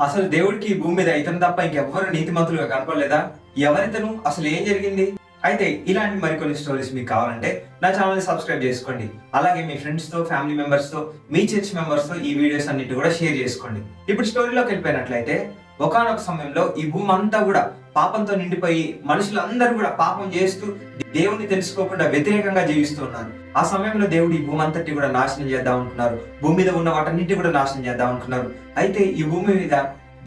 అసలు దేవుడికి ఈ భూమి మీద ఇతను తప్ప ఇంకెవ్వరు నీతిమంతులుగా కనపడలేదా? ఎవరితను? అసలు ఏం జరిగింది? అయితే ఇలాంటి మరికొన్ని స్టోరీస్ మీకు కావాలంటే నా ఛానల్ ని సబ్స్క్రైబ్ చేసుకోండి. అలాగే మీ ఫ్రెండ్స్ తో, ఫ్యామిలీ మెంబర్స్ తో, మీ చర్చ్ మెంబర్స్ తో ఈ వీడియోస్ అన్నిటి కూడా షేర్ చేసుకోండి. ఇప్పుడు స్టోరీలోకి వెళ్ళిపోయినట్లయితే, ఒకానొక సమయంలో ఈ భూమి అంతా కూడా పాపంతో నిండిపోయి మనుషులందరూ కూడా పాపం చేస్తూ దేవుని తెలుసుకోకుండా వ్యతిరేకంగా జీవిస్తున్నారు. ఆ సమయంలో దేవుడు ఈ భూమి అంతటి కూడా నాశనం చేద్దాం అనుకున్నారు. భూమి మీద ఉన్న వాటన్నిటి కూడా నాశనం చేద్దాం అనుకున్నారు. అయితే ఈ భూమి మీద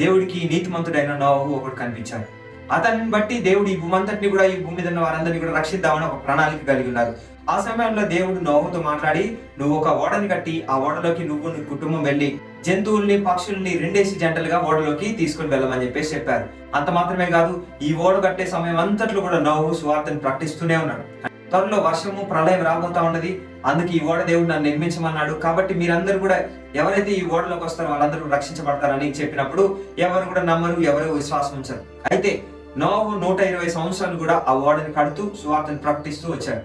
దేవుడికి నీతిమంతుడైన నోవహు ఒకడు కనిపించాడు. అతన్ని బట్టి దేవుడు ఈ భూమి అంతటిని కూడా, ఈ భూమి మీద ఉన్న వారందరినీ కూడా రక్షిద్దామని ఒక ప్రణాళిక కలిగి ఉన్నారు. ఆ సమయంలో దేవుడు నోవహుతో మాట్లాడి, నువ్వు ఒక ఓడని కట్టి ఆ ఓడలోకి నువ్వు నీ కుటుంబం వెళ్ళి జంతువుల్ని, పక్షుల్ని రెండేసి జంటలుగా ఓడలోకి తీసుకుని వెళ్ళమని చెప్పేసి చెప్పారు. అంత మాత్రమే కాదు, ఈ ఓడ కట్టే సమయం అంతట్లో కూడా నోవహు సువార్తను ప్రకటిస్తూనే ఉన్నాడు. త్వరలో వర్షము, ప్రళయం రాబోతా ఉన్నది. అందుకే ఈ ఓడ దేవుడు నన్ను నిర్మించమన్నాడు. కాబట్టి మీరందరూ కూడా ఎవరైతే ఈ ఓడలోకి వస్తారో వాళ్ళందరూ రక్షించబడతారని చెప్పినప్పుడు ఎవరు కూడా నమ్మరు, ఎవరు విశ్వాసం ఉంచరు. అయితే నోవహు 120 సంవత్సరాలు కూడా ఆ ఓడని కడుతూ సువార్తను ప్రకటిస్తూ వచ్చాడు.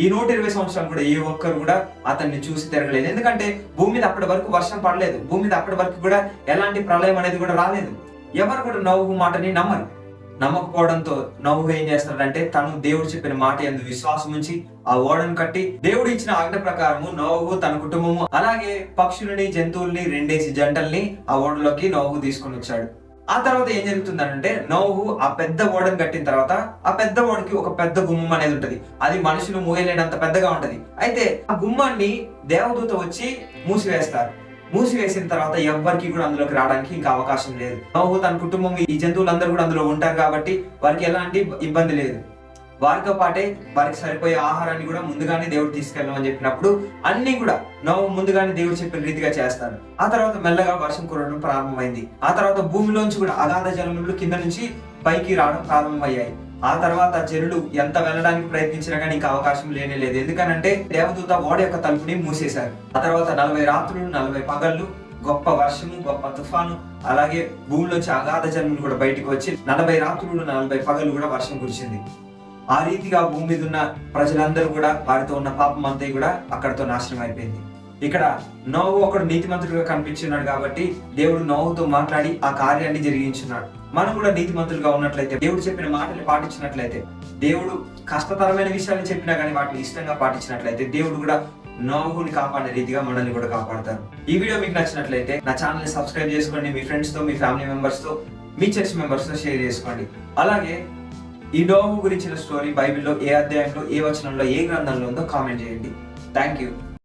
ఈ 120 సంవత్సరాలు కూడా ఏ ఒక్కరు కూడా అతన్ని చూసి తిరగలేదు. ఎందుకంటే భూమి మీద అప్పటి వరకు వర్షం పడలేదు. భూమి మీద అప్పటి వరకు కూడా ఎలాంటి ప్రళయం అనేది కూడా రాలేదు. ఎవరు కూడా నోవహు మాటని నమ్మరు. నమ్మకపోవడంతో నోవహు ఏం చేస్తాడంటే, తను దేవుడు చెప్పిన మాట యందు విశ్వాసం ఉంచి ఆ ఓడను కట్టి దేవుడు ఇచ్చిన ఆజ్ఞ ప్రకారము నోవహు, తన కుటుంబము, అలాగే పక్షులని, జంతువుల్ని రెండేసి జంటల్ని ఆ ఓడలోకి నోవహు తీసుకొని వచ్చాడు. ఆ తర్వాత ఏం జరుగుతుందంటే, నోవహు ఆ పెద్ద ఓడను కట్టిన తర్వాత ఆ పెద్ద ఓడకి ఒక పెద్ద గుమ్మం అనేది ఉంటది. అది మనుషులు మూయలేనంత పెద్దగా ఉంటది. అయితే ఆ గుమ్మాన్ని దేవదూత వచ్చి మూసివేస్తారు. మూసివేసిన తర్వాత ఎవ్వరికి కూడా అందులోకి రావడానికి ఇంకా అవకాశం లేదు. నోవహు, తన కుటుంబం, ఈ జంతువులందరూ కూడా అందులో ఉంటారు కాబట్టి వారికి ఎలాంటి ఇబ్బంది లేదు. వారితో పాటే వారికి సరిపోయే ఆహారాన్ని కూడా ముందుగానే దేవుడు తీసుకెళ్ళమని చెప్పినప్పుడు అన్ని కూడా నోవహు ముందుగానే దేవుడు చెప్పిన రీతిగా చేస్తాడు. ఆ తర్వాత మెల్లగా వర్షం కురవడం ప్రారంభమైంది. ఆ తర్వాత భూమిలోంచి కూడా అగాధ జలములు కింద నుంచి పైకి రావడం ప్రారంభమయ్యాయి. ఆ తర్వాత జనులు ఎంత వెళ్ళడానికి ప్రయత్నించినా కానీ ఇంకా అవకాశం లేనే లేదు. ఎందుకనంటే దేవదూత ఓడ యొక్క తలుపుని మూసేశారు. ఆ తర్వాత 40 రాత్రులు 40 పగళ్ళు గొప్ప వర్షము, గొప్ప తుఫాను, అలాగే భూమిలోంచి అగాధ జలములు కూడా బయటకు వచ్చి 40 రాత్రులు 40 పగళ్ళు కూడా వర్షం కురిసింది. ఆ రీతిగా భూమి మీద ఉన్న ప్రజలందరూ కూడా, వారితో ఉన్న పాపం అంతా కూడా అక్కడతో నాశనం అయిపోయింది. ఇక్కడ నోవహు ఒకడు నీతిమంతుడిగా కనిపించున్నాడు కాబట్టి దేవుడు నోవహుతో మాట్లాడి ఆ కార్యాన్ని జరిగించున్నాడు. మనం కూడా నీతిమంతులుగా ఉన్నట్లయితే, దేవుడు చెప్పిన మాటలు పాటించినట్లయితే, దేవుడు కష్టతరమైన విషయాలు చెప్పినా కానీ వాటిని ఇష్టంగా పాటించినట్లయితే, దేవుడు కూడా నోవహుని కాపాడే రీతిగా మనల్ని కూడా కాపాడతారు. ఈ వీడియో మీకు నచ్చినట్లయితే నా ఛానల్ ని సబ్స్క్రైబ్ చేసుకోండి. మీ ఫ్రెండ్స్ తో, మీ ఫ్యామిలీ మెంబర్స్ తో, మీ చర్చ్ మెంబర్స్ తో షేర్ చేసుకోండి. అలాగే ఈ నోవహు గురించిన స్టోరీ బైబిల్లో ఏ అధ్యాయంలో, ఏ వచనంలో, ఏ గ్రంథంలో ఉందో కామెంట్ చేయండి. Thank you.